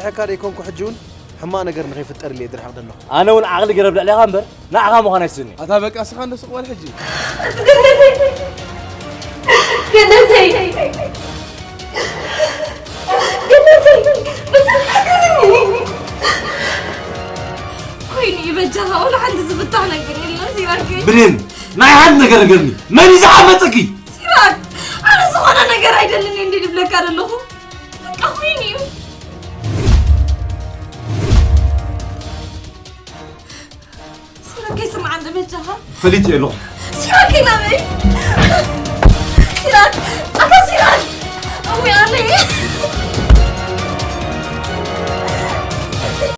حكار يكونكو حجون حما نقر نغيف التر اللي يدري حق الله انا ون عقلي قرب عليها غامبر نعغا مو خنا يسني هذا بك اسخان نسق ولا حجي قدتي بس ويني بجها ولا حد زبطها نقر الا سيراكي برين ما حد نقر قرني ماني زعمتكي سيراك انا زغنا نقر አይደለም እንዴ ድብለካ አይደለሁ በቃ ወይኔ سيراكي سمع عند بجها فليت له سيراكي نامي سيراك أكا سيراك أمي علي